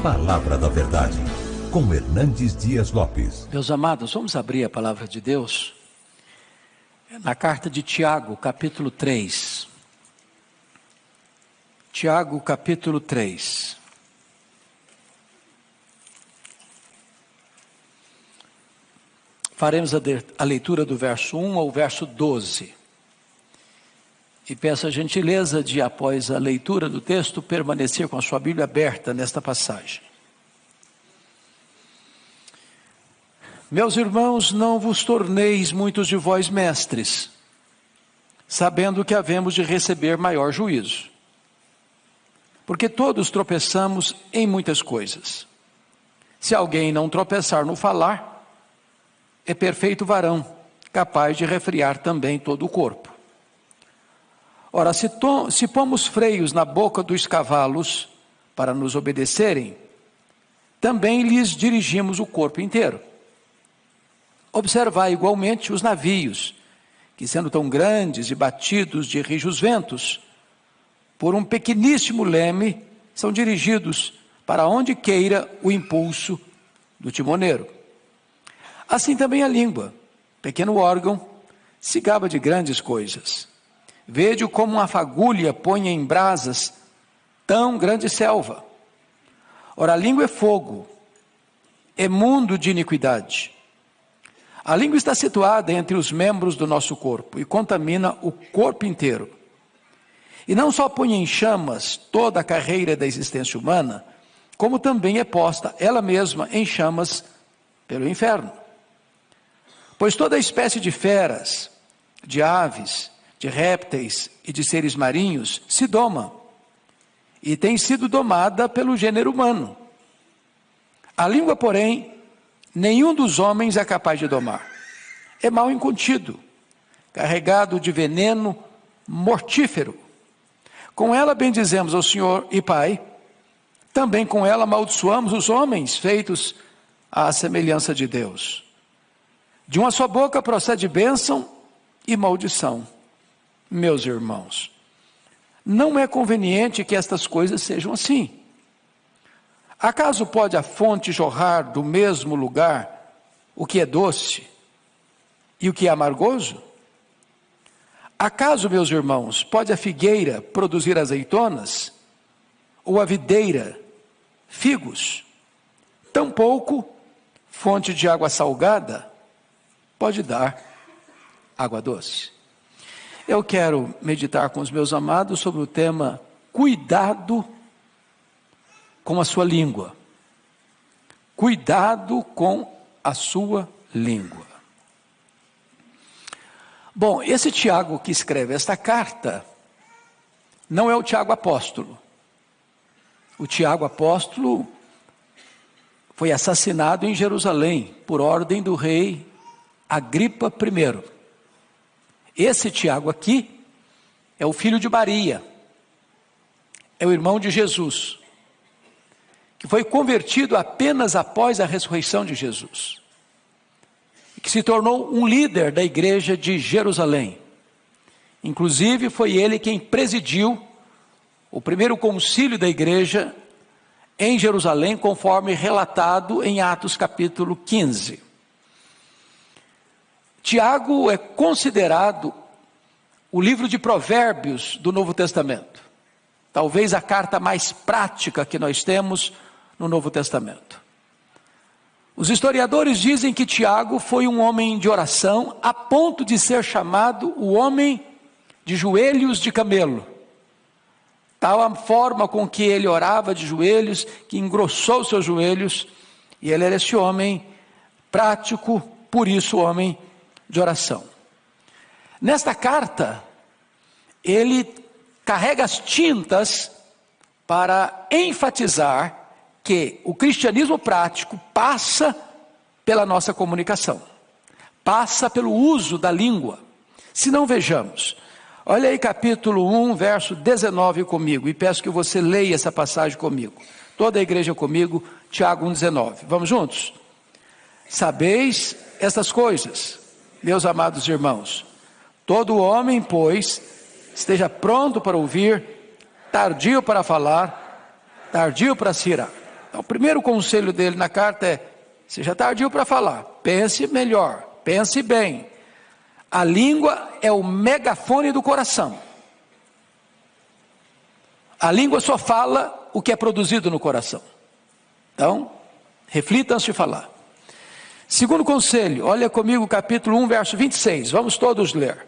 Palavra da Verdade, com Hernandes Dias Lopes. Meus amados, vamos abrir a palavra de Deus na carta de Tiago, capítulo 3. Tiago, capítulo 3. Faremos a leitura do verso 1 ao verso 12. E peço a gentileza de, após a leitura do texto, permanecer com a sua Bíblia aberta nesta passagem. Meus irmãos, não vos torneis muitos de vós mestres, sabendo que havemos de receber maior juízo. Porque todos tropeçamos em muitas coisas. Se alguém não tropeçar no falar, é perfeito varão, capaz de refrear também todo o corpo. Ora, se pomos freios na boca dos cavalos para nos obedecerem, também lhes dirigimos o corpo inteiro. Observai igualmente os navios, que sendo tão grandes e batidos de rijos ventos, por um pequeníssimo leme, são dirigidos para onde queira o impulso do timoneiro. Assim também a língua, pequeno órgão, se gaba de grandes coisas. Vede como uma fagulha põe em brasas tão grande selva. Ora, a língua é fogo, é mundo de iniquidade. A língua está situada entre os membros do nosso corpo e contamina o corpo inteiro. E não só põe em chamas toda a carreira da existência humana, como também é posta ela mesma em chamas pelo inferno. Pois toda espécie de feras, de aves, de répteis e de seres marinhos se doma, e tem sido domada pelo gênero humano. A língua, porém, nenhum dos homens é capaz de domar. É mal incontido, carregado de veneno mortífero. Com ela bendizemos ao Senhor e Pai, também com ela amaldiçoamos os homens feitos à semelhança de Deus. De uma só boca procede bênção e maldição. Meus irmãos, não é conveniente que estas coisas sejam assim. Acaso pode a fonte jorrar do mesmo lugar o que é doce e o que é amargoso? Acaso, meus irmãos, pode a figueira produzir azeitonas ou a videira figos? Tampouco fonte de água salgada pode dar água doce. Eu quero meditar com os meus amados sobre o tema cuidado com a sua língua. Cuidado com a sua língua. Bom, esse Tiago que escreve esta carta não é o Tiago apóstolo. O Tiago apóstolo foi assassinado em Jerusalém por ordem do rei Agripa I. Esse Tiago aqui é o filho de Maria, é o irmão de Jesus, que foi convertido apenas após a ressurreição de Jesus, e que se tornou um líder da igreja de Jerusalém. Inclusive foi ele quem presidiu o primeiro concílio da igreja em Jerusalém, conforme relatado em Atos capítulo 15. Tiago é considerado o livro de Provérbios do Novo Testamento. Talvez a carta mais prática que nós temos no Novo Testamento. Os historiadores dizem que Tiago foi um homem de oração a ponto de ser chamado o homem de joelhos de camelo. Tal a forma com que ele orava de joelhos, que engrossou seus joelhos, e ele era esse homem prático, por isso homem de oração. Nesta carta, ele carrega as tintas para enfatizar que o cristianismo prático passa pela nossa comunicação, passa pelo uso da língua. Se não, vejamos, olha aí capítulo 1, verso 19 comigo, e peço que você leia essa passagem comigo, toda a igreja comigo, Tiago 1,19, vamos juntos? Sabeis estas coisas, meus amados irmãos, todo homem, pois, esteja pronto para ouvir, tardio para falar, tardio para se irar. Então, o primeiro conselho dele na carta é: seja tardio para falar, pense melhor, pense bem. A língua é o megafone do coração. A língua só fala o que é produzido no coração. Então, reflita antes de falar. Segundo conselho, olha comigo capítulo 1, verso 26, vamos todos ler.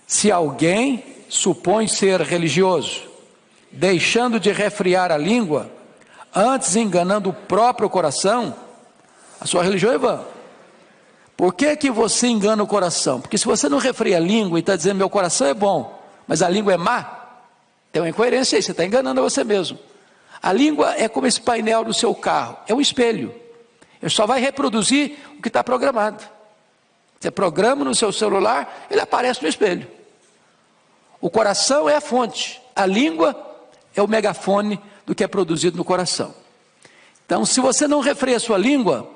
Se alguém supõe ser religioso, deixando de refrear a língua, antes enganando o próprio coração, a sua religião é vã. Por que você engana o coração? Porque se você não refreia a língua e está dizendo meu coração é bom, mas a língua é má, tem uma incoerência aí, você está enganando a você mesmo. A língua é como esse painel do seu carro, é um espelho. Ele só vai reproduzir o que está programado. Você programa no seu celular, ele aparece no espelho. O coração é a fonte, a língua é o megafone do que é produzido no coração. Então, se você não refreia a sua língua,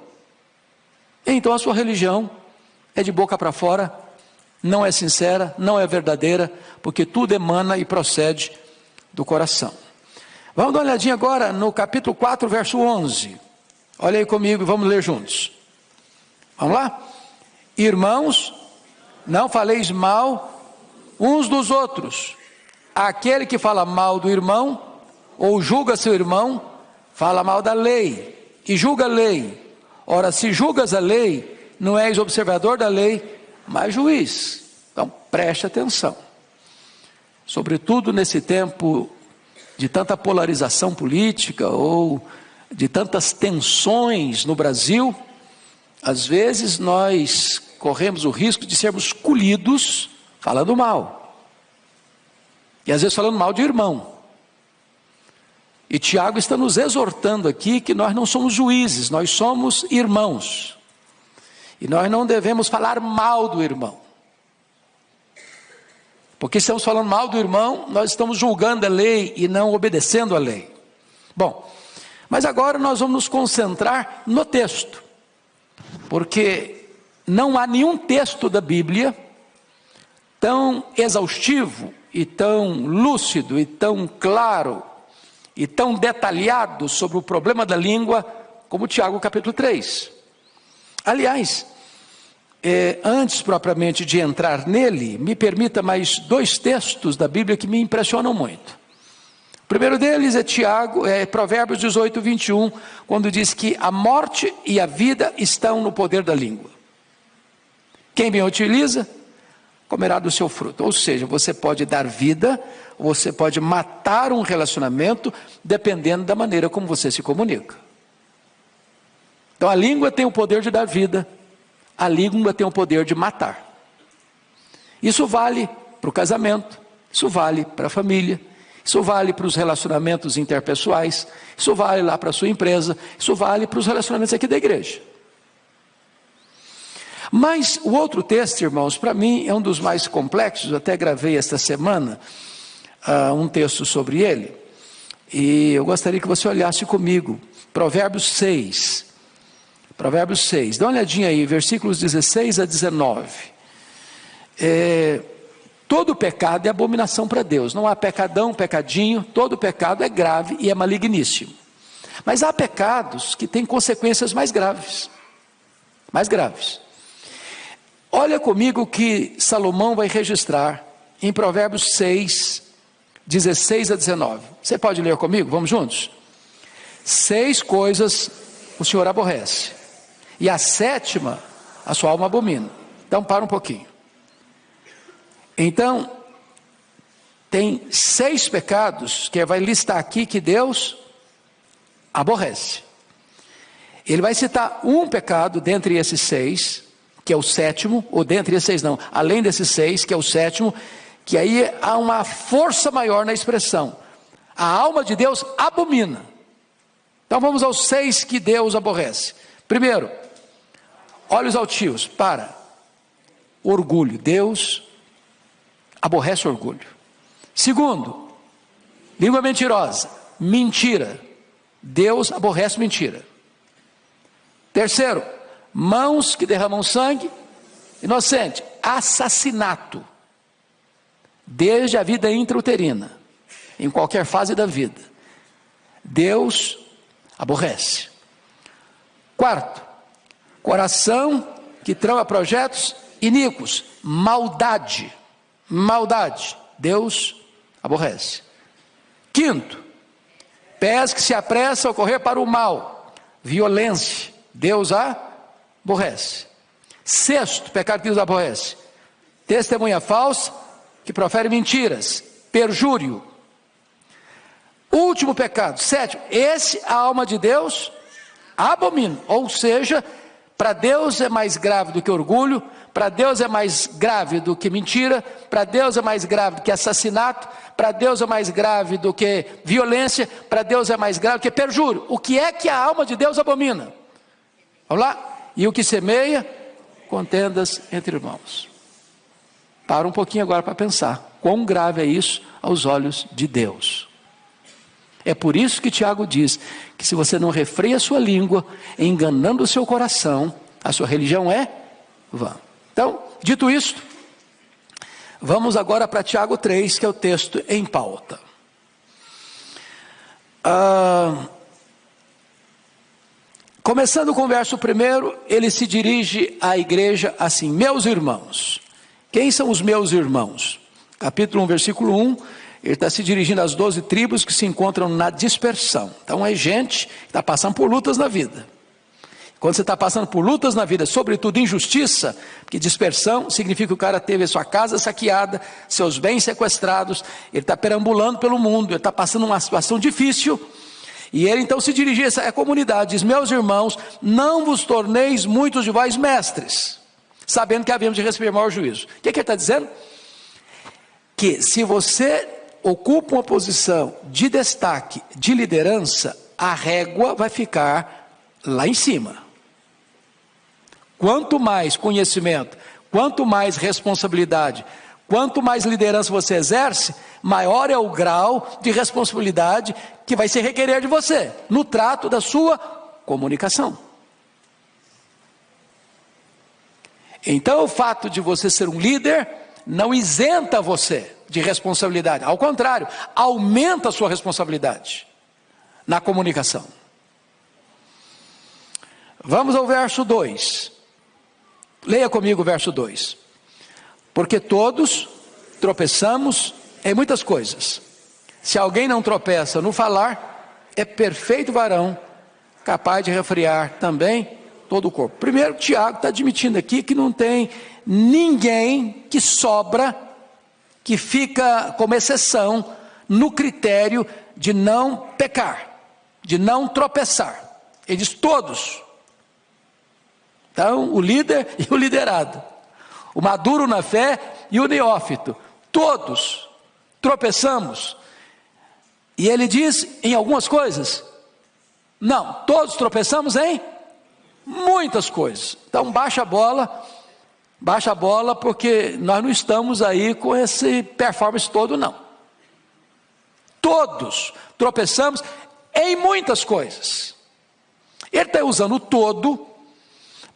então a sua religião é de boca para fora, não é sincera, não é verdadeira, porque tudo emana e procede do coração. Vamos dar uma olhadinha agora no capítulo 4, verso 11. Olha aí comigo e vamos ler juntos. Vamos lá? Irmãos, não faleis mal uns dos outros. Aquele que fala mal do irmão, ou julga seu irmão, fala mal da lei, e julga a lei. Ora, se julgas a lei, não és observador da lei, mas juiz. Então, preste atenção. Sobretudo nesse tempo de tanta polarização política, ou de tantas tensões no Brasil, às vezes nós corremos o risco de sermos colhidos falando mal. E às vezes falando mal de irmão. E Tiago está nos exortando aqui que nós não somos juízes, nós somos irmãos. E nós não devemos falar mal do irmão. Porque se estamos falando mal do irmão, nós estamos julgando a lei e não obedecendo a lei. Bom, mas agora nós vamos nos concentrar no texto. Porque não há nenhum texto da Bíblia tão exaustivo e tão lúcido e tão claro e tão detalhado sobre o problema da língua como Tiago capítulo 3. Aliás, antes propriamente de entrar nele, me permita mais dois textos da Bíblia que me impressionam muito. O primeiro deles é Provérbios 18, 21, quando diz que a morte e a vida estão no poder da língua. Quem bem utiliza, comerá do seu fruto. Ou seja, você pode dar vida, você pode matar um relacionamento, dependendo da maneira como você se comunica. Então a língua tem o poder de dar vida, a língua tem o poder de matar. Isso vale para o casamento, isso vale para a família, isso vale para os relacionamentos interpessoais, isso vale lá para a sua empresa, isso vale para os relacionamentos aqui da igreja. Mas o outro texto, irmãos, para mim é um dos mais complexos, eu até gravei esta semana um texto sobre ele, e eu gostaria que você olhasse comigo, Provérbios 6, dá uma olhadinha aí, versículos 16 a 19, todo pecado é abominação para Deus, não há pecadão, pecadinho, todo pecado é grave e é maligníssimo, mas há pecados que têm consequências mais graves, olha comigo o que Salomão vai registrar em Provérbios 6, 16 a 19, você pode ler comigo, vamos juntos? 6 coisas o Senhor aborrece, e a 7ª a sua alma abomina. Então para um pouquinho. Então tem 6 pecados que vai listar aqui que Deus aborrece. Ele vai citar um pecado dentre esses 6, que é o 7º, ou dentre esses 6 não, além desses 6, que é o 7º, que aí há uma força maior na expressão. A alma de Deus abomina. Então vamos aos 6 que Deus aborrece. Primeiro, olhos altivos, orgulho, Deus aborrece orgulho. Segundo, língua mentirosa, mentira, Deus aborrece mentira. Terceiro, mãos que derramam sangue, inocente, assassinato, desde a vida intrauterina, em qualquer fase da vida, Deus aborrece. Quarto, coração que trama projetos iníquos, maldade, Deus aborrece. Quinto, pés que se apressam a correr para o mal, violência, Deus aborrece. Sexto, pecado que Deus aborrece, testemunha falsa que profere mentiras, perjúrio. Último pecado, sétimo, esse a alma de Deus abomina, ou seja, para Deus é mais grave do que orgulho, para Deus é mais grave do que mentira, para Deus é mais grave do que assassinato, para Deus é mais grave do que violência, para Deus é mais grave do que perjúrio. O que é que a alma de Deus abomina? Vamos lá? E o que semeia? Contendas entre irmãos. Para um pouquinho agora para pensar, quão grave é isso aos olhos de Deus. É por isso que Tiago diz que se você não refreia a sua língua, enganando o seu coração, a sua religião é vã. Então, dito isto, vamos agora para Tiago 3, que é o texto em pauta. Começando com o verso 1, ele se dirige à igreja assim: meus irmãos. Quem são os meus irmãos? Capítulo 1, versículo 1, ele está se dirigindo às 12 tribos que se encontram na dispersão. Então é gente que está passando por lutas na vida. Quando você está passando por lutas na vida, sobretudo injustiça, porque dispersão significa que o cara teve a sua casa saqueada, seus bens sequestrados, ele está perambulando pelo mundo, ele está passando uma situação difícil, e ele então se dirige a essa comunidade, diz: meus irmãos, não vos torneis muitos de vós mestres, sabendo que havemos de receber maior juízo. O que ele está dizendo? Que se você ocupa uma posição de destaque, de liderança, a régua vai ficar lá em cima. Quanto mais conhecimento, quanto mais responsabilidade, quanto mais liderança você exerce, maior é o grau de responsabilidade que vai se requerer de você, no trato da sua comunicação. Então o fato de você ser um líder não isenta você de responsabilidade, ao contrário, aumenta a sua responsabilidade na comunicação. Vamos ao verso 2, leia comigo o verso 2. Porque todos tropeçamos em muitas coisas. Se alguém não tropeça no falar, é perfeito varão, capaz de refrear também todo o corpo. Primeiro, Tiago está admitindo aqui que não tem ninguém que sobra, que fica como exceção no critério de não pecar, de não tropeçar. Ele diz todos. Então, o líder e o liderado, o maduro na fé e o neófito, todos tropeçamos. E ele diz em algumas coisas? Não, todos tropeçamos em muitas coisas. Então baixa a bola, porque nós não estamos aí com esse performance todo, não. Todos tropeçamos em muitas coisas. Ele está usando o todo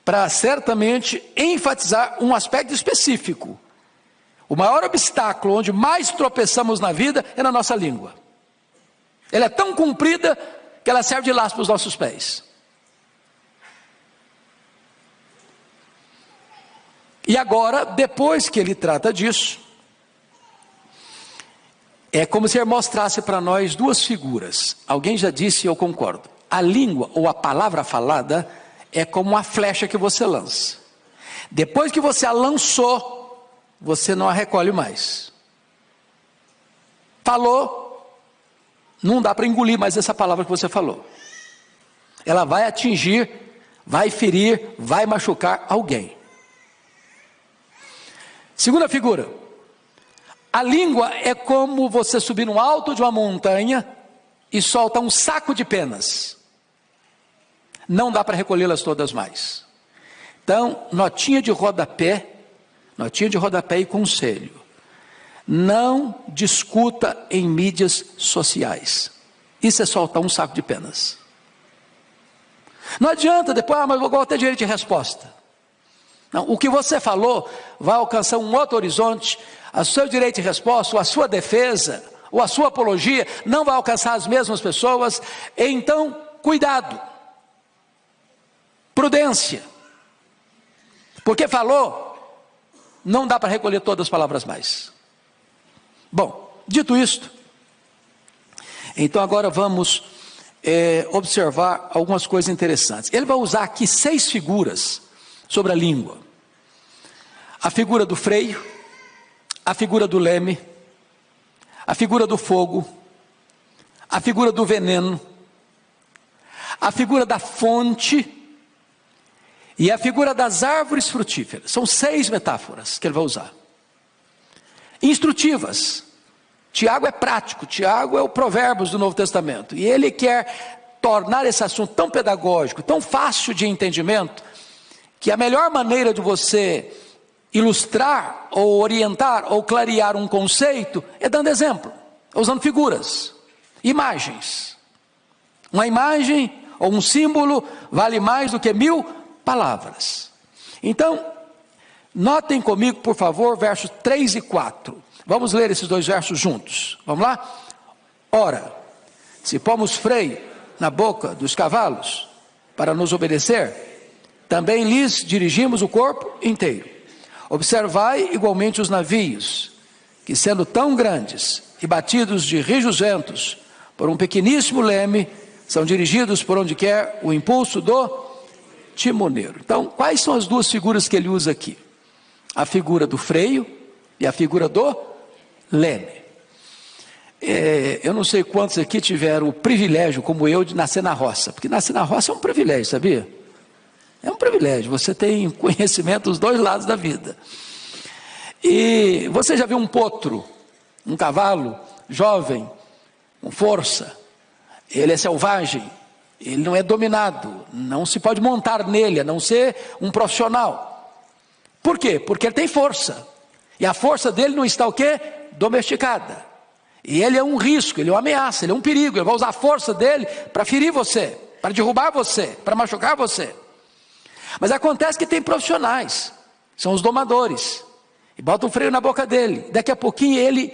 para certamente enfatizar um aspecto específico. O maior obstáculo onde mais tropeçamos na vida é na nossa língua. Ela é tão comprida que ela serve de laço para os nossos pés. E agora, depois que ele trata disso, é como se ele mostrasse para nós duas figuras. Alguém já disse e eu concordo. A língua ou a palavra falada é como uma flecha que você lança. Depois que você a lançou, você não a recolhe mais. Falou, não dá para engolir mais essa palavra que você falou. Ela vai atingir, vai ferir, vai machucar alguém. Segunda figura, a língua é como você subir no alto de uma montanha e solta um saco de penas. Não dá para recolhê-las todas mais. Então, notinha de rodapé e conselho. Não discuta em mídias sociais. Isso é soltar um saco de penas. Não adianta depois, mas vou ter direito de resposta. Não, o que você falou vai alcançar um outro horizonte. O seu direito de resposta, ou a sua defesa, ou a sua apologia, não vai alcançar as mesmas pessoas. Então, cuidado, prudência, porque falou, não dá para recolher todas as palavras mais. Bom, dito isto, então agora vamos observar algumas coisas interessantes. Ele vai usar aqui 6 figuras sobre a língua: a figura do freio, a figura do leme, a figura do fogo, a figura do veneno, a figura da fonte e a figura das árvores frutíferas. São 6 metáforas que ele vai usar, instrutivas. Tiago é prático, Tiago é o Provérbios do Novo Testamento, e ele quer tornar esse assunto tão pedagógico, tão fácil de entendimento, que a melhor maneira de você ilustrar, ou orientar, ou clarear um conceito, é dando exemplo, usando figuras, imagens. Uma imagem ou um símbolo vale mais do que 1000 palavras. Então, notem comigo, por favor, versos 3 e 4. Vamos ler esses 2 versos juntos. Vamos lá? Ora, se pomos freio na boca dos cavalos para nos obedecer, também lhes dirigimos o corpo inteiro. Observai igualmente os navios, que sendo tão grandes e batidos de rijos ventos por um pequeníssimo leme, são dirigidos por onde quer o impulso do timoneiro. Então, quais são as 2 figuras que ele usa aqui? A figura do freio e a figura do leme. Eu não sei quantos aqui tiveram o privilégio, como eu, de nascer na roça, porque nascer na roça é um privilégio, sabia? É um privilégio, você tem conhecimento dos 2 lados da vida. E você já viu um potro, um cavalo jovem, com força? Ele é selvagem, ele não é dominado, não se pode montar nele, a não ser um profissional. Por quê? Porque ele tem força, e a força dele não está o quê? Domesticada. E ele é um risco, ele é uma ameaça, ele é um perigo. Ele vai usar a força dele para ferir você, para derrubar você, para machucar você. Mas acontece que tem profissionais, são os domadores, e botam um freio na boca dele. Daqui a pouquinho ele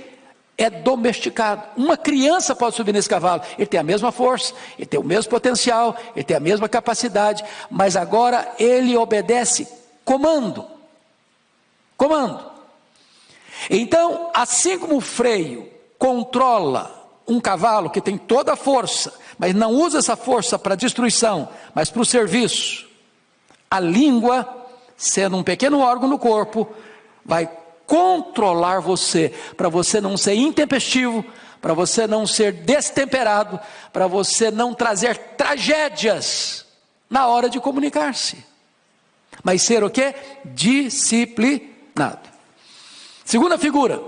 é domesticado. Uma criança pode subir nesse cavalo, ele tem a mesma força, ele tem o mesmo potencial, ele tem a mesma capacidade, mas agora ele obedece comando. Então, assim como o freio controla um cavalo que tem toda a força, mas não usa essa força para destruição, mas para o serviço, a língua, sendo um pequeno órgão no corpo, vai controlar você, para você não ser intempestivo, para você não ser destemperado, para você não trazer tragédias na hora de comunicar-se, mas ser o quê? Disciplinado. Segunda figura,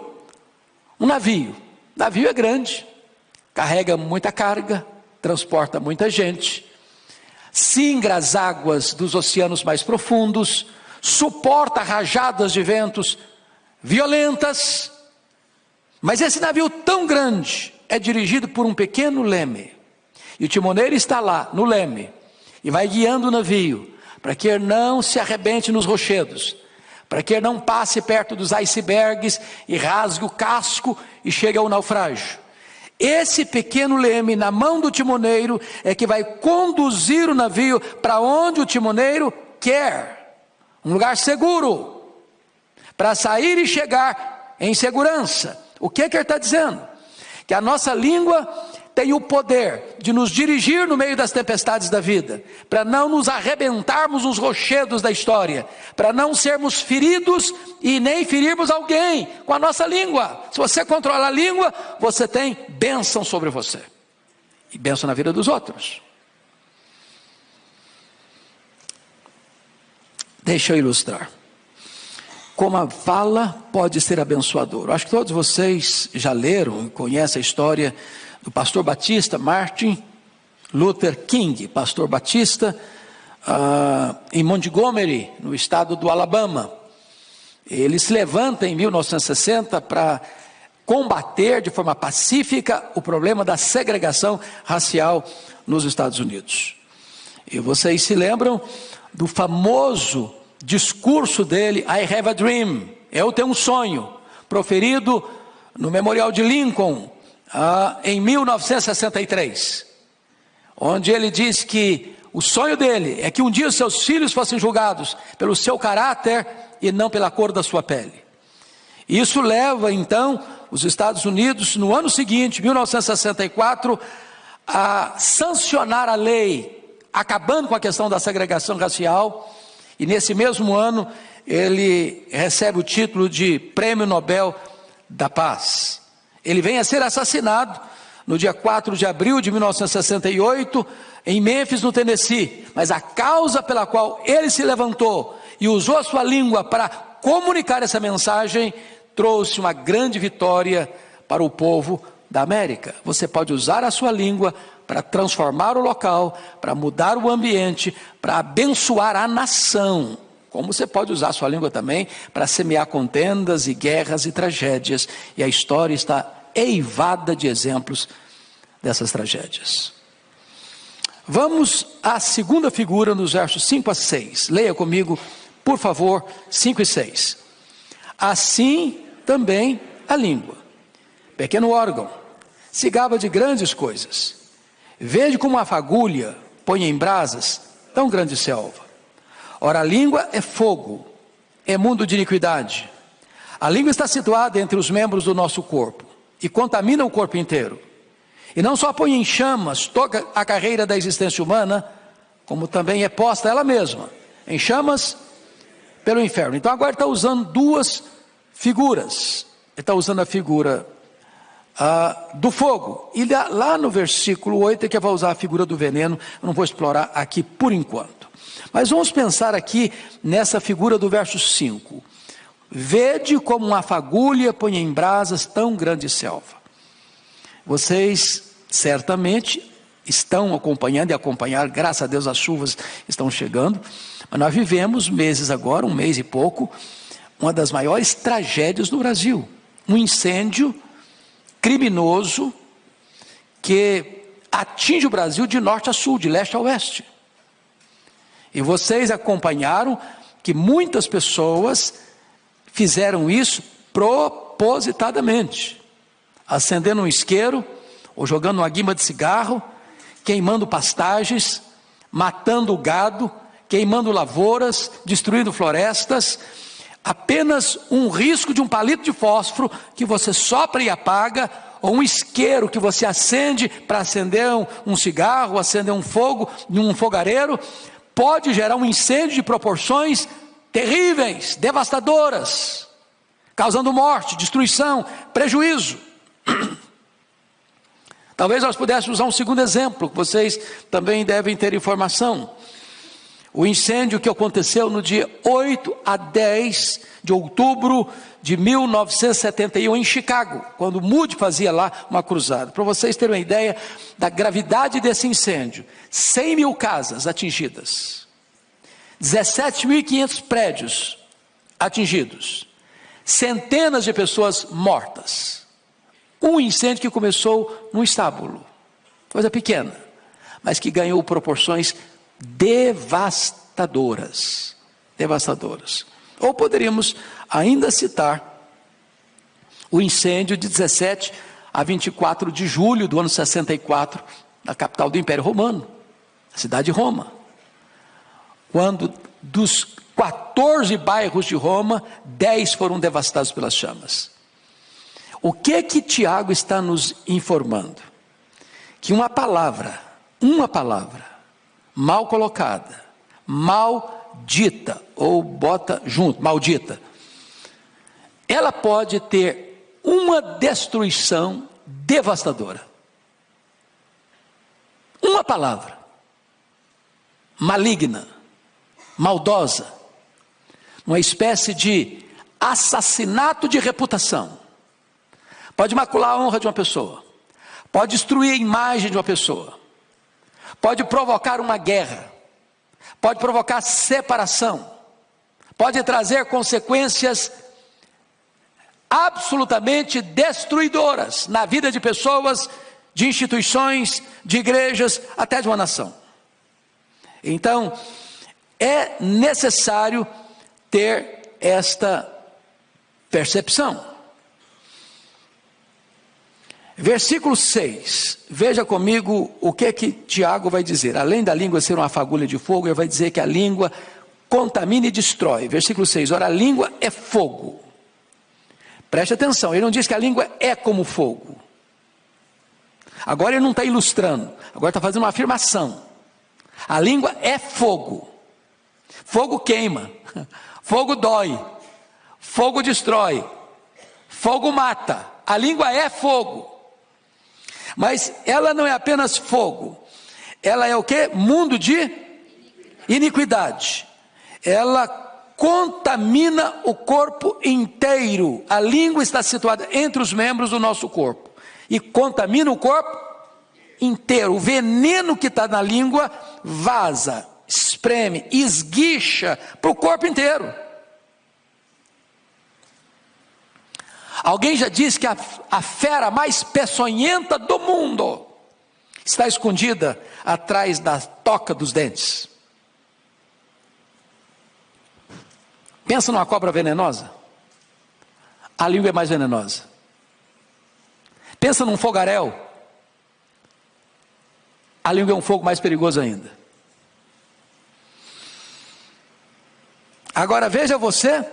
um navio. Navio é grande, carrega muita carga, transporta muita gente, singra as águas dos oceanos mais profundos, suporta rajadas de ventos violentas. Mas esse navio tão grande é dirigido por um pequeno leme, e o timoneiro está lá no leme e vai guiando o navio para que ele não se arrebente nos rochedos, para que ele não passe perto dos icebergs e rasgue o casco e chegue ao naufrágio. Esse pequeno leme na mão do timoneiro é que vai conduzir o navio para onde o timoneiro quer, um lugar seguro, para sair e chegar em segurança. O que ele está dizendo? Que a nossa língua tem o poder de nos dirigir no meio das tempestades da vida, para não nos arrebentarmos nos rochedos da história, para não sermos feridos e nem ferirmos alguém com a nossa língua. Se você controla a língua, você tem bênção sobre você, e bênção na vida dos outros. Deixa eu ilustrar como a fala pode ser abençoadora. Acho que todos vocês já leram e conhecem a história do pastor batista Martin Luther King, pastor batista, em Montgomery, no estado do Alabama. Ele se levanta em 1960 para combater de forma pacífica o problema da segregação racial nos Estados Unidos. E vocês se lembram do famoso discurso dele, I have a dream, eu tenho um sonho, proferido no Memorial de Lincoln, em 1963. onde ele diz que o sonho dele é que um dia os seus filhos fossem julgados pelo seu caráter e não pela cor da sua pele. Isso leva então os Estados Unidos, no ano seguinte, 1964, a sancionar a lei, acabando com a questão da segregação racial, e nesse mesmo ano ele recebe o título de Prêmio Nobel da Paz. Ele vem a ser assassinado no dia 4 de abril de 1968, em Memphis, no Tennessee, mas a causa pela qual ele se levantou e usou a sua língua para comunicar essa mensagem, trouxe uma grande vitória para o povo da América. Você pode usar a sua língua para transformar o local, para mudar o ambiente, para abençoar a nação, como você pode usar a sua língua também para semear contendas e guerras e tragédias, e a história está eivada de exemplos dessas tragédias. Vamos à segunda figura nos versos 5 a 6. Leia comigo, por favor, 5 e 6. Assim também a língua, pequeno órgão, se gaba de grandes coisas. Vede como uma fagulha põe em brasas tão grande selva. Ora, a língua é fogo, é mundo de iniquidade. A língua está situada entre os membros do nosso corpo e contamina o corpo inteiro. E não só põe em chamas toda a carreira da existência humana, como também é posta ela mesma em chamas pelo inferno. Então agora ele está usando duas figuras. Ele está usando a figura do fogo. E lá no versículo 8 é que vai usar a figura do veneno. Eu não vou explorar aqui por enquanto. Mas vamos pensar aqui nessa figura do verso 5. Vede como uma fagulha põe em brasas tão grande selva. Vocês certamente estão acompanhando e acompanhar, graças a Deus as chuvas estão chegando, mas nós vivemos meses agora, um mês e pouco, uma das maiores tragédias do Brasil, um incêndio criminoso que atinge o Brasil de norte a sul, de leste a oeste. E vocês acompanharam que muitas pessoas fizeram isso propositadamente, acendendo um isqueiro, ou jogando uma guimba de cigarro, queimando pastagens, matando o gado, queimando lavouras, destruindo florestas, apenas um risco de um palito de fósforo que você sopra e apaga, ou um isqueiro que você acende para acender um cigarro, acender um fogo num fogareiro, pode gerar um incêndio de proporções terríveis, devastadoras, causando morte, destruição, prejuízo. Talvez nós pudéssemos usar um segundo exemplo, que vocês também devem ter informação. O incêndio que aconteceu no dia 8 a 10 de outubro de 1971 em Chicago, quando Moody fazia lá uma cruzada. Para vocês terem uma ideia da gravidade desse incêndio, 100 mil casas atingidas, 17.500 prédios atingidos, centenas de pessoas mortas. Um incêndio que começou num estábulo, coisa pequena, mas que ganhou proporções devastadoras. Ou poderíamos ainda citar o incêndio de 17 a 24 de julho do ano 64, na capital do Império Romano, a cidade de Roma, quando dos 14 bairros de Roma, 10 foram devastados pelas chamas. O que Tiago está nos informando? Que uma palavra mal colocada, mal dita, ou bota junto, maldita, ela pode ter uma destruição devastadora. Uma palavra maligna, maldosa, uma espécie de assassinato de reputação, pode macular a honra de uma pessoa, pode destruir a imagem de uma pessoa, pode provocar uma guerra, pode provocar separação, pode trazer consequências absolutamente destruidoras na vida de pessoas, de instituições, de igrejas, até de uma nação. Então, é necessário ter esta percepção. Versículo 6, veja comigo o que Tiago vai dizer. Além da língua ser uma fagulha de fogo, ele vai dizer que a língua contamina e destrói. Versículo 6, ora, a língua é fogo. Preste atenção, ele não diz que a língua é como fogo. Agora ele não está ilustrando, agora está fazendo uma afirmação. A língua é fogo. Fogo queima, fogo dói, fogo destrói, fogo mata. A língua é fogo. Mas ela não é apenas fogo, ela é o quê? Mundo de iniquidade. Ela contamina o corpo inteiro. A língua está situada entre os membros do nosso corpo e contamina o corpo inteiro. O veneno que está na língua vaza, espreme, esguicha para o corpo inteiro. Alguém já disse que a fera mais peçonhenta do mundo está escondida atrás da toca dos dentes. Pensa numa cobra venenosa. A língua é mais venenosa. Pensa num fogaréu. A língua é um fogo mais perigoso ainda. Agora veja você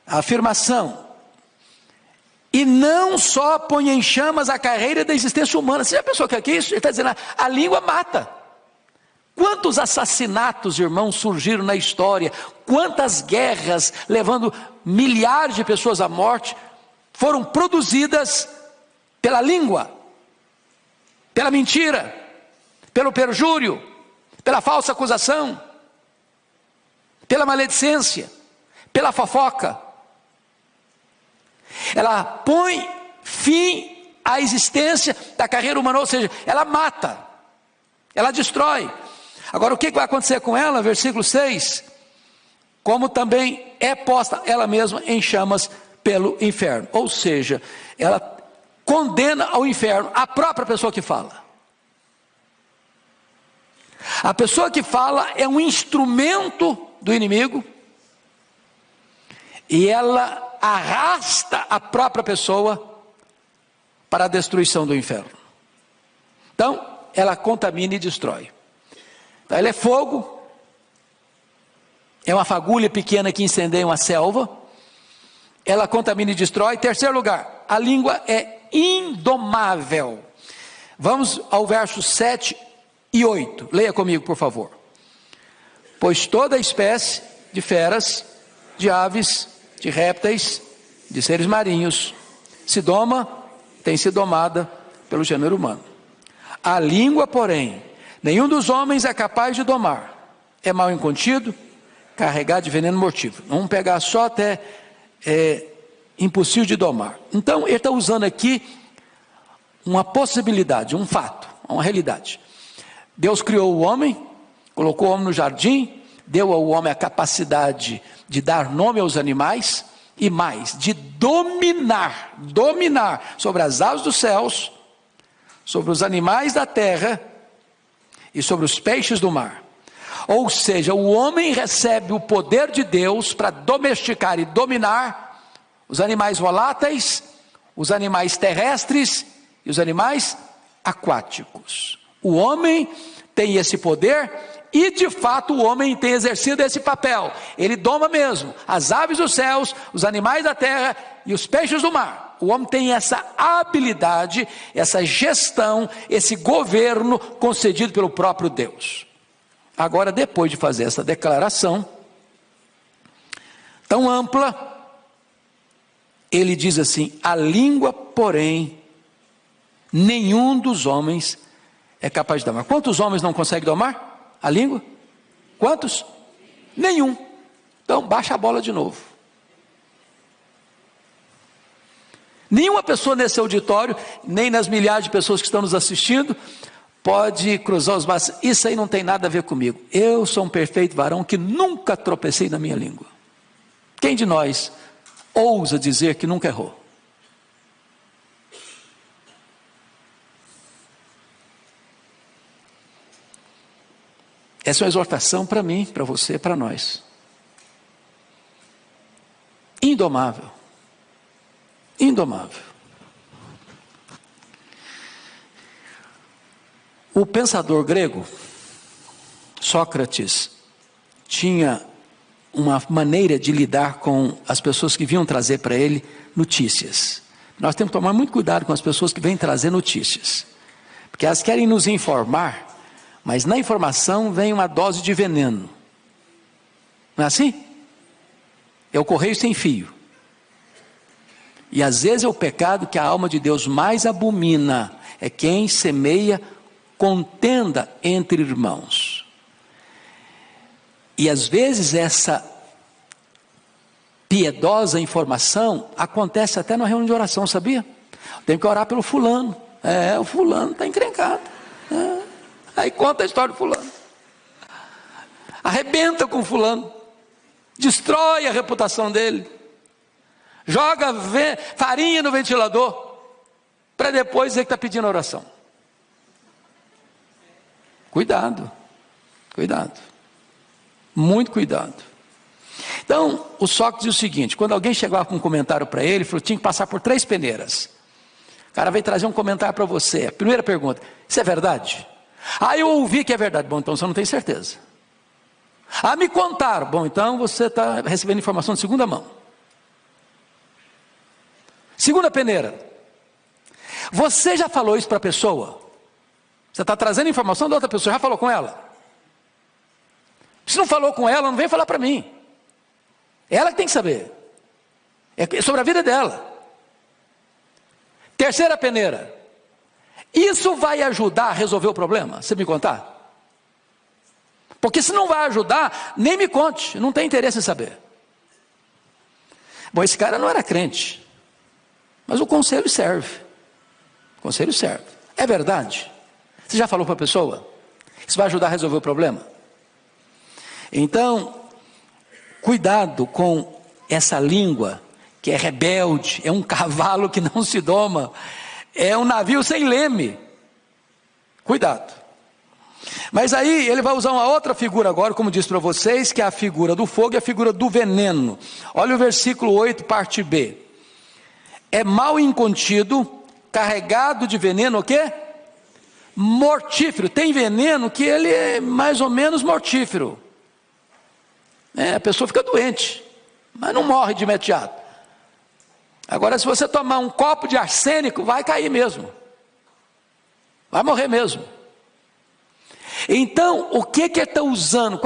a afirmação. E não só põe em chamas a carreira da existência humana. Você já pensou que é isso? Ele está dizendo, a língua mata. Quantos assassinatos, irmãos, surgiram na história? Quantas guerras, levando milhares de pessoas à morte, foram produzidas pela língua, pela mentira, pelo perjúrio, pela falsa acusação, pela maledicência, pela fofoca. Ela põe fim à existência da carreira humana, ou seja, ela mata, ela destrói. Agora o que vai acontecer com ela? Versículo 6, como também é posta ela mesma em chamas pelo inferno, ou seja, ela condena ao inferno a própria pessoa que fala. A pessoa que fala é um instrumento do inimigo, e ela arrasta a própria pessoa para a destruição do inferno. Então, ela contamina e destrói. Então, ela é fogo, é uma fagulha pequena que incendeia uma selva, ela contamina e destrói. Terceiro lugar, a língua é indomável. Vamos ao verso 7 e 8, leia comigo por favor. Pois toda espécie de feras, de aves, de répteis, de seres marinhos, se doma, tem sido domada pelo gênero humano. A língua, porém, nenhum dos homens é capaz de domar. É mal incontido, carregado de veneno mortífero. Vamos pegar só até impossível de domar. Então, ele está usando aqui uma possibilidade, um fato, uma realidade. Deus criou o homem, colocou o homem no jardim, deu ao homem a capacidade de dar nome aos animais e mais, de dominar sobre as aves dos céus, sobre os animais da terra e sobre os peixes do mar. Ou seja, o homem recebe o poder de Deus para domesticar e dominar os animais voláteis, os animais terrestres e os animais aquáticos. O homem tem esse poder e de fato o homem tem exercido esse papel. Ele doma mesmo as aves dos céus, os animais da terra e os peixes do mar. O homem tem essa habilidade, essa gestão, esse governo concedido pelo próprio Deus. Agora, depois de fazer essa declaração tão ampla, ele diz assim: a língua, porém, nenhum dos homens é capaz de domar. Quantos homens não conseguem domar a língua? Quantos? Nenhum. Então baixa a bola de novo. Nenhuma pessoa nesse auditório, nem nas milhares de pessoas que estão nos assistindo, pode cruzar os braços. Isso aí não tem nada a ver comigo. Eu sou um perfeito varão que nunca tropecei na minha língua. Quem de nós ousa dizer que nunca errou? Essa é uma exortação para mim, para você, para nós. Indomável. Indomável. O pensador grego, Sócrates, tinha uma maneira de lidar com as pessoas que vinham trazer para ele notícias. Nós temos que tomar muito cuidado com as pessoas que vêm trazer notícias, porque elas querem nos informar, mas na informação vem uma dose de veneno. Não é assim? É o correio sem fio. E às vezes é o pecado que a alma de Deus mais abomina, é quem semeia contenda entre irmãos. E às vezes essa piedosa informação acontece até na reunião de oração, sabia? Tem que orar pelo fulano. O fulano está encrencado. Aí conta a história do fulano. Arrebenta com o fulano. Destrói a reputação dele. Joga farinha no ventilador. Para depois dizer que está pedindo oração. Cuidado. Cuidado. Muito cuidado. Então, o Sócrates diz o seguinte: quando alguém chegava com um comentário para ele, falou: tinha que passar por 3 peneiras. O cara veio trazer um comentário para você. A primeira pergunta: isso é verdade? Eu ouvi que é verdade. Bom, então você não tem certeza. Me contaram. Bom, então você está recebendo informação de segunda mão. Segunda peneira: você já falou isso para a pessoa? Você está trazendo informação da outra pessoa, já falou com ela? Se não falou com ela, não vem falar para mim. Ela que tem que saber. É sobre a vida dela. Terceira peneira: isso vai ajudar a resolver o problema? Você me contar? Porque se não vai ajudar, nem me conte, não tem interesse em saber. Bom, esse cara não era crente, mas o conselho serve. O conselho serve. É verdade? Você já falou para a pessoa? Isso vai ajudar a resolver o problema? Então, cuidado com essa língua que é rebelde, é um cavalo que não se doma, é um navio sem leme. Cuidado. Mas aí ele vai usar uma outra figura agora, como disse para vocês, que é a figura do fogo e a figura do veneno. Olha o versículo 8, parte B. É mal incontido, carregado de veneno, o quê? Mortífero. Tem veneno que ele é mais ou menos mortífero. A pessoa fica doente, mas não morre de imediato. Agora, se você tomar um copo de arsênico, vai cair mesmo. Vai morrer mesmo. Então, o que ele está usando?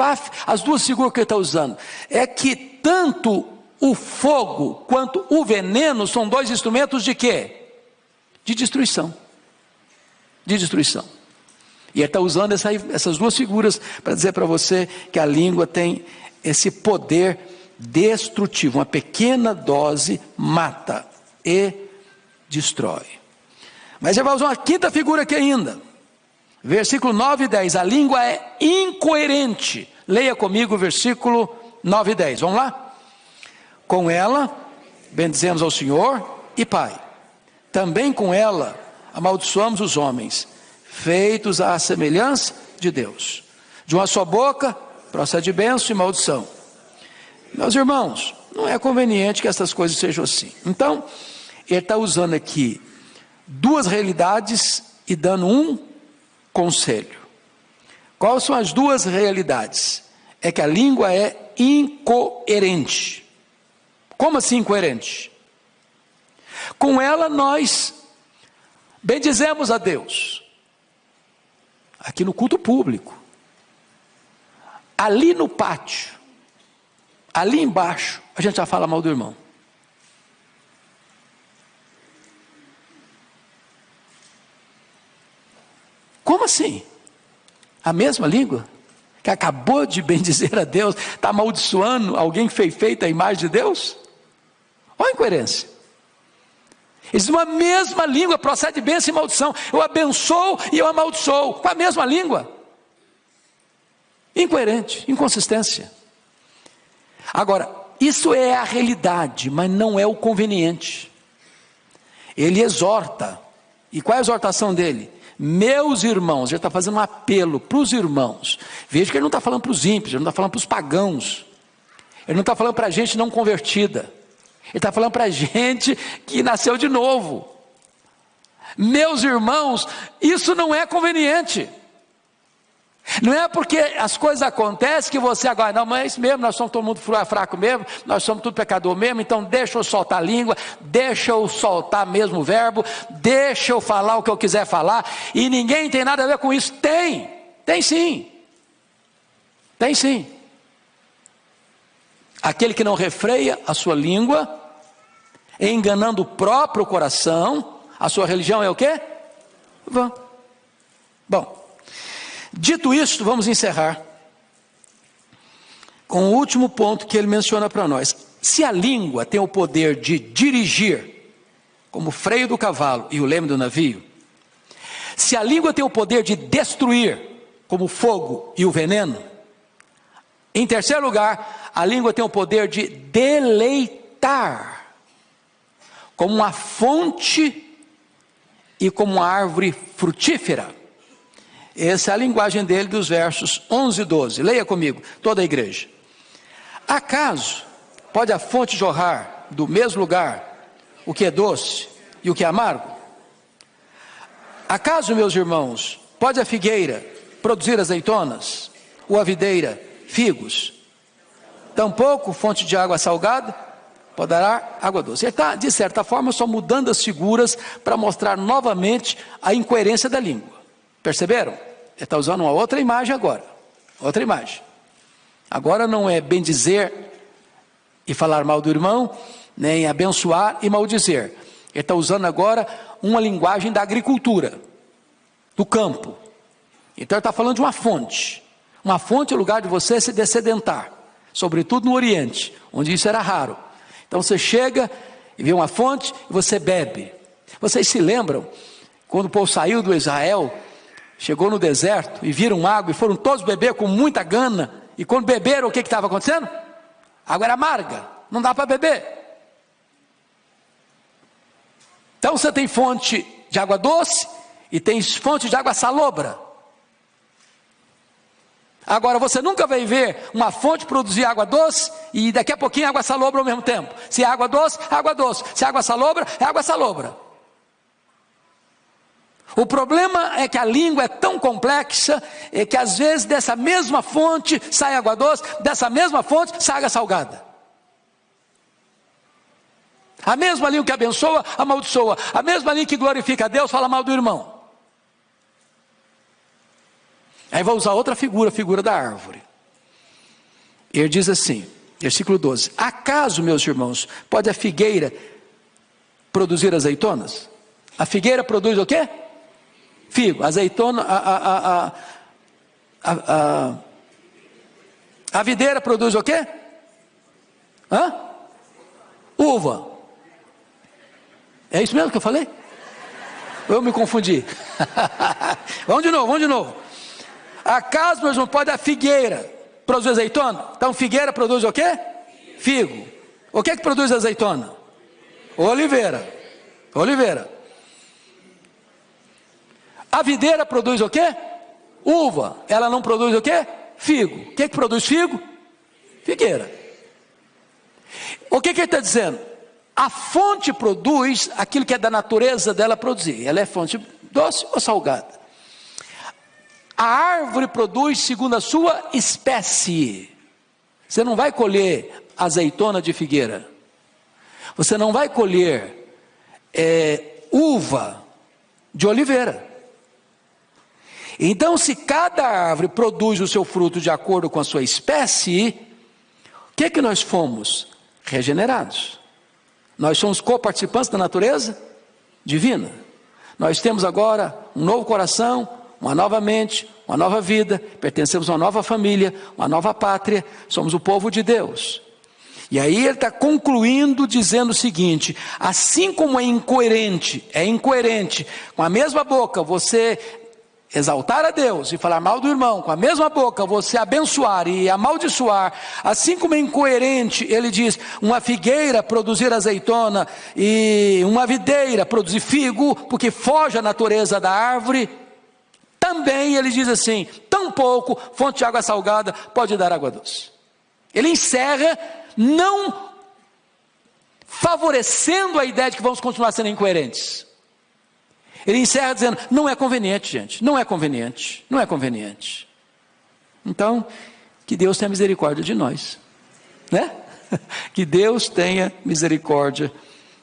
As duas figuras que ele está usando é que tanto o fogo quanto o veneno são 2 instrumentos de quê? De destruição. De destruição. E ele está usando essas duas figuras para dizer para você que a língua tem esse poder destrutivo. Uma pequena dose mata e destrói. Mas ele vai usar uma quinta figura aqui ainda. Versículo 9 e 10. A língua é incoerente. Leia comigo o versículo 9 e 10. Vamos lá? Com ela bendizemos ao Senhor e Pai. Também com ela amaldiçoamos os homens, feitos à semelhança de Deus. De uma só boca procede bênção e maldição. Meus irmãos, não é conveniente que essas coisas sejam assim. Então, ele está usando aqui 2 realidades e dando um conselho. Quais são as 2 realidades? É que a língua é incoerente. Como assim incoerente? Com ela nós bendizemos a Deus. Aqui no culto público. Ali no pátio, ali embaixo, a gente já fala mal do irmão. Como assim? A mesma língua? Que acabou de bendizer a Deus, está amaldiçoando alguém que fez feita a imagem de Deus? Olha a incoerência. Eles uma mesma língua procede bênção e maldição. Eu abençoo e eu amaldiçoo com a mesma língua. Incoerente, inconsistência. Agora, isso é a realidade, mas não é o conveniente. Ele exorta. E qual é a exortação dele? Meus irmãos, ele está fazendo um apelo para os irmãos. Veja que ele não está falando para os ímpios, ele não está falando para os pagãos. Ele não está falando para a gente não convertida. Ele está falando para a gente que nasceu de novo. Meus irmãos, isso não é conveniente. Não é porque as coisas acontecem que você agora, não, mas é isso mesmo, nós somos todo mundo fraco mesmo, nós somos tudo pecador mesmo, então deixa eu soltar a língua, deixa eu soltar mesmo o verbo, deixa eu falar o que eu quiser falar, e ninguém tem nada a ver com isso. Tem sim. Tem sim. Aquele que não refreia a sua língua, enganando o próprio coração, a sua religião é o quê? Vã. Bom, dito isto, vamos encerrar com o último ponto que ele menciona para nós. Se a língua tem o poder de dirigir, como o freio do cavalo e o leme do navio, se a língua tem o poder de destruir, como o fogo e o veneno, em terceiro lugar, a língua tem o poder de deleitar, como uma fonte e como uma árvore frutífera. Essa é a linguagem dele dos versos 11 e 12. Leia comigo, toda a igreja. Acaso pode a fonte jorrar do mesmo lugar o que é doce e o que é amargo? Acaso, meus irmãos, pode a figueira produzir azeitonas, ou a videira figos? Tampouco fonte de água salgada poderá água doce. Ele está, de certa forma, só mudando as figuras para mostrar novamente a incoerência da língua. Perceberam? Ele está usando uma outra imagem agora. Outra imagem. Agora não é bem dizer e falar mal do irmão, nem abençoar e maldizer. Ele está usando agora uma linguagem da agricultura, do campo. Então ele está falando de uma fonte. Uma fonte é o lugar de você se dessedentar, sobretudo no Oriente, onde isso era raro. Então você chega e vê uma fonte e você bebe. Vocês se lembram, quando o povo saiu do Israel, chegou no deserto e viram água e foram todos beber com muita gana, e quando beberam, o que estava acontecendo? A água era amarga, não dá para beber. Então você tem fonte de água doce e tem fonte de água salobra. Agora você nunca vai ver uma fonte produzir água doce e daqui a pouquinho água salobra ao mesmo tempo. Se é água doce, é água doce. Se é água salobra, é água salobra. O problema é que a língua é tão complexa que às vezes dessa mesma fonte sai água doce, dessa mesma fonte sai água salgada. A mesma língua que abençoa, amaldiçoa. A mesma língua que glorifica a Deus, fala mal do irmão. Aí vou usar outra figura, a figura da árvore. Ele diz assim, versículo 12: acaso, meus irmãos, pode a figueira produzir azeitonas? A figueira produz o quê? Figo. Azeitona, a videira produz o quê? Uva. É isso mesmo que eu falei? Eu me confundi. Vamos de novo. Acaso, meus irmãos, pode a figueira produzir azeitona? Então figueira produz o quê? Figo. O que produz azeitona? Oliveira. A videira produz o quê? Uva. Ela não produz o quê? Figo. O que produz figo? Figueira. O que ele está dizendo? A fonte produz aquilo que é da natureza dela produzir. Ela é fonte doce ou salgada? A árvore produz segundo a sua espécie. Você não vai colher azeitona de figueira. Você não vai colher uva de oliveira. Então, se cada árvore produz o seu fruto de acordo com a sua espécie, o que nós fomos? Regenerados. Nós somos coparticipantes da natureza divina. Nós temos agora um novo coração, uma nova mente, uma nova vida, pertencemos a uma nova família, uma nova pátria, somos o povo de Deus. E aí ele está concluindo dizendo o seguinte: assim como é incoerente com a mesma boca você exaltar a Deus e falar mal do irmão, com a mesma boca você abençoar e amaldiçoar, assim como é incoerente, ele diz, uma figueira produzir azeitona e uma videira produzir figo, porque foge à natureza da árvore, também ele diz assim, tampouco fonte de água salgada pode dar água doce. Ele encerra não favorecendo a ideia de que vamos continuar sendo incoerentes. Ele encerra dizendo, não é conveniente, gente, não é conveniente. Então, que Deus tenha misericórdia de nós, né? Que Deus tenha misericórdia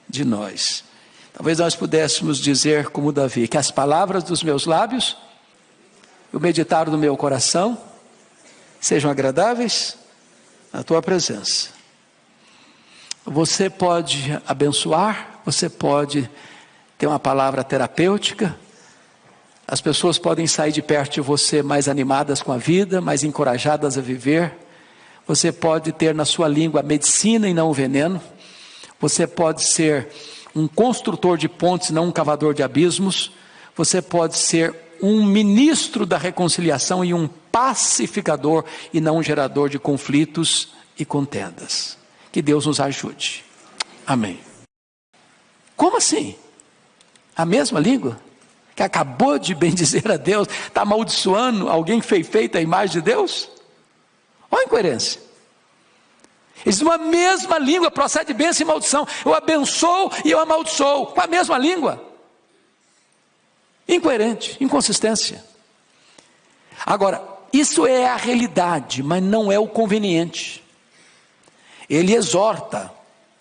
de nós. Talvez nós pudéssemos dizer como Davi, que as palavras dos meus lábios, o meditar do meu coração, sejam agradáveis na tua presença. Você pode abençoar, você pode ter uma palavra terapêutica, as pessoas podem sair de perto de você mais animadas com a vida, mais encorajadas a viver. Você pode ter na sua língua a medicina e não o veneno. Você pode ser um construtor de pontes, não um cavador de abismos. Você pode ser um ministro da reconciliação e um pacificador e não um gerador de conflitos e contendas. Que Deus nos ajude. Amém. Como assim? A mesma língua? Que acabou de bendizer a Deus, está amaldiçoando alguém que foi feito à imagem de Deus? Olha a incoerência. Eles uma mesma língua procede bênção e maldição. Eu abençoo e eu amaldiçoo, com a mesma língua. Incoerente, inconsistência. Agora, isso é a realidade, mas não é o conveniente. Ele exorta.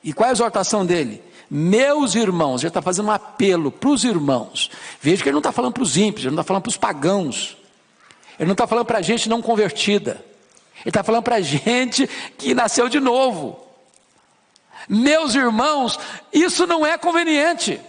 E qual é a exortação dele? Meus irmãos, ele está fazendo um apelo para os irmãos. Veja que ele não está falando para os ímpios, ele não está falando para os pagãos. Ele não está falando para a gente não convertida. Ele está falando para a gente que nasceu de novo. Meus irmãos, isso não é conveniente.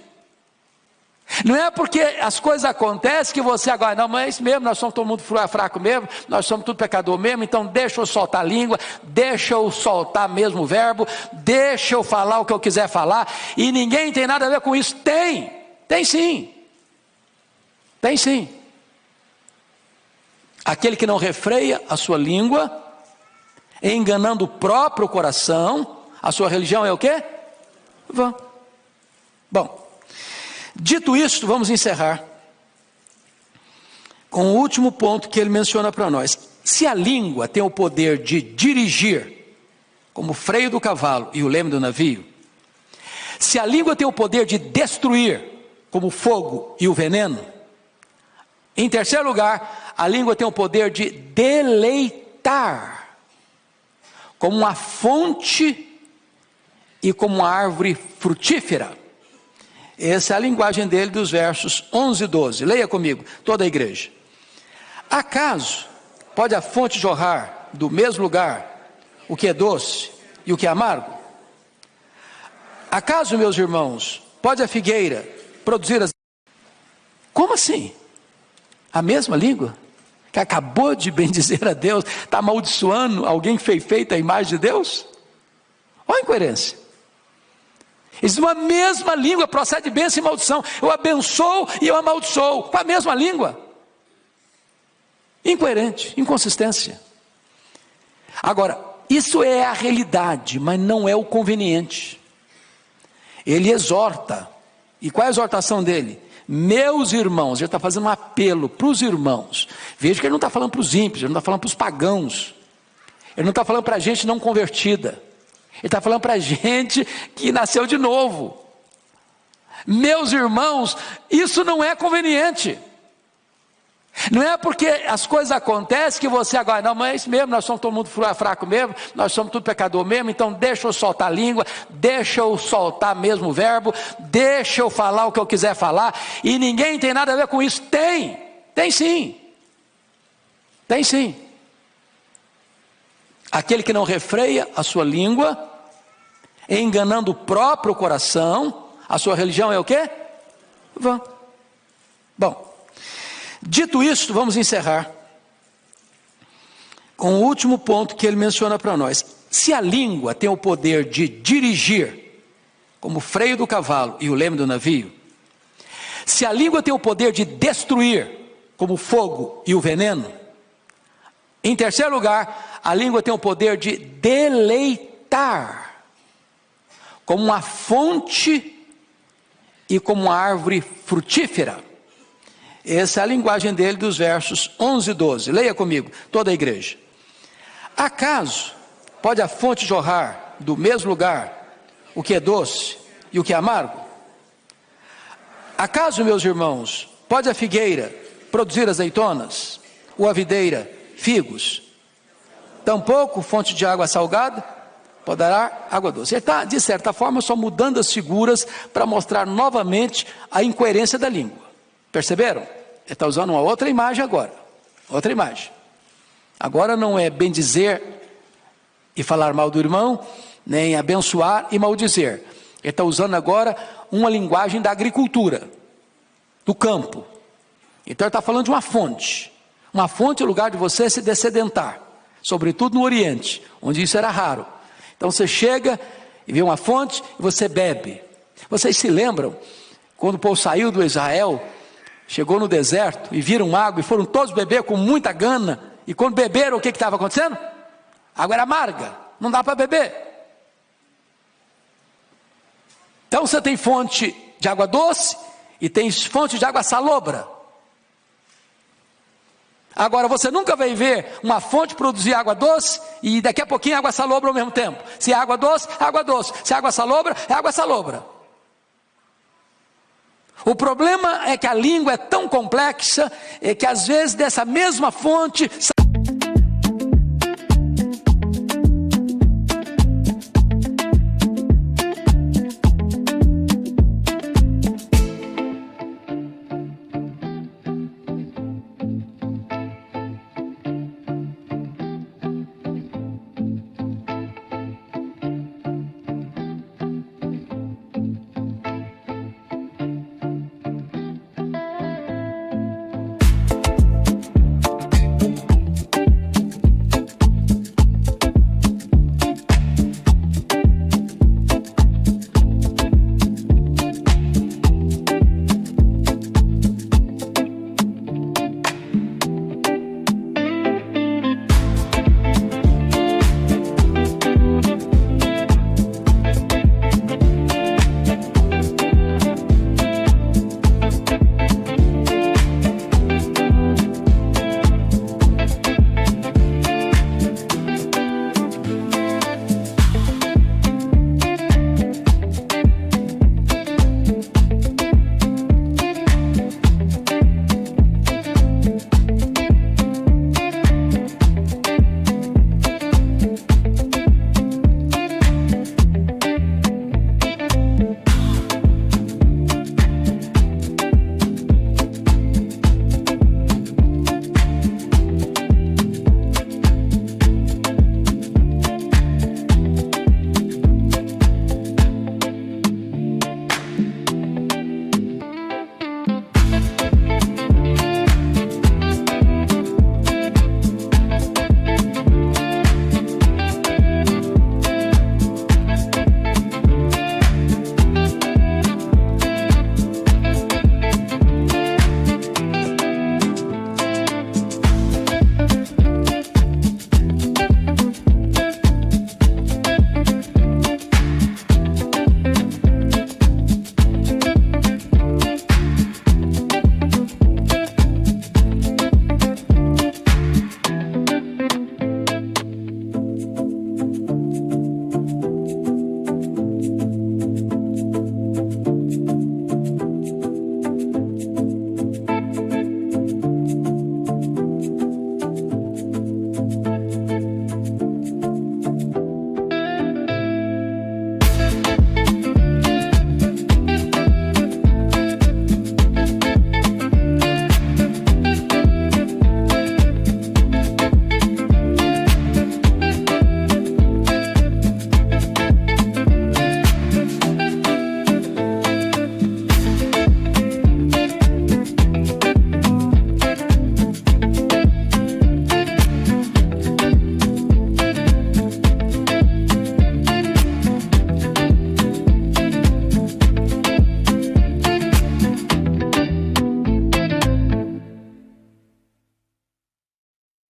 Não é porque as coisas acontecem que você agora, não, mas é isso mesmo, nós somos todo mundo fraco mesmo, nós somos tudo pecador mesmo, então deixa eu soltar a língua, deixa eu soltar mesmo o verbo, deixa eu falar o que eu quiser falar, e ninguém tem nada a ver com isso. Tem sim. Tem sim. Aquele que não refreia a sua língua, enganando o próprio coração, a sua religião é o quê? Vã. Bom, dito isto, vamos encerrar com o último ponto que ele menciona para nós. Se a língua tem o poder de dirigir, como o freio do cavalo e o leme do navio, se a língua tem o poder de destruir, como o fogo e o veneno, em terceiro lugar, a língua tem o poder de deleitar, como uma fonte e como uma árvore frutífera. Essa é a linguagem dele dos versos 11 e 12. Leia comigo, toda a igreja. Acaso pode a fonte jorrar do mesmo lugar o que é doce e o que é amargo? Acaso, meus irmãos, pode a figueira produzir as... Como assim? A mesma língua? Que acabou de bendizer a Deus, está amaldiçoando alguém que foi feito à imagem de Deus? Olha a incoerência. Eles uma mesma língua procede bênção e maldição. Eu abençoo e eu amaldiçoo, com a mesma língua. Incoerente, inconsistência. Agora, isso é a realidade, mas não é o conveniente. Ele exorta. E qual é a exortação dele? Meus irmãos, ele está fazendo um apelo para os irmãos. Veja que ele não está falando para os ímpios, ele não está falando para os pagãos. Ele não está falando para a gente não convertida. Ele está falando para a gente que nasceu de novo. Meus irmãos, isso não é conveniente. Não é porque as coisas acontecem que você agora, não, mas é isso mesmo, nós somos todo mundo fraco mesmo, nós somos tudo pecador mesmo, então deixa eu soltar a língua, deixa eu soltar mesmo o verbo, deixa eu falar o que eu quiser falar, e ninguém tem nada a ver com isso. Tem sim. Tem sim. Aquele que não refreia a sua língua, enganando o próprio coração, a sua religião é o quê? Vã. Bom, dito isto, vamos encerrar com o último ponto que ele menciona para nós. Se a língua tem o poder de dirigir, como o freio do cavalo e o leme do navio, se a língua tem o poder de destruir, como o fogo e o veneno, em terceiro lugar, a língua tem o poder de deleitar, como uma fonte e como uma árvore frutífera. Essa é a linguagem dele dos versos 11 e 12. Leia comigo, toda a igreja. Acaso pode a fonte jorrar do mesmo lugar o que é doce e o que é amargo? Acaso, meus irmãos, pode a figueira produzir azeitonas, ou a videira figos? tampouco fonte de água salgada poderá água doce. Ele está, de certa forma, só mudando as figuras para mostrar novamente a incoerência da língua. Perceberam? Ele está usando uma outra imagem agora. Outra imagem. Agora não é bem dizer e falar mal do irmão, nem abençoar e maldizer. Ele está usando agora uma linguagem da agricultura, do campo. Então ele está falando de uma fonte. Uma fonte é o lugar de você se dessedentar, sobretudo no Oriente, onde isso era raro. Então você chega e vê uma fonte e você bebe. Vocês se lembram, quando o povo saiu do Israel, chegou no deserto e viram água e foram todos beber com muita gana, e quando beberam, o que estava acontecendo? A água era amarga, não dá para beber. Então você tem fonte de água doce e tem fonte de água salobra. Agora você nunca vai ver uma fonte produzir água doce e daqui a pouquinho água salobra ao mesmo tempo. Se é água doce, é água doce. Se é água salobra, é água salobra. O problema é que a língua é tão complexa que às vezes dessa mesma fonte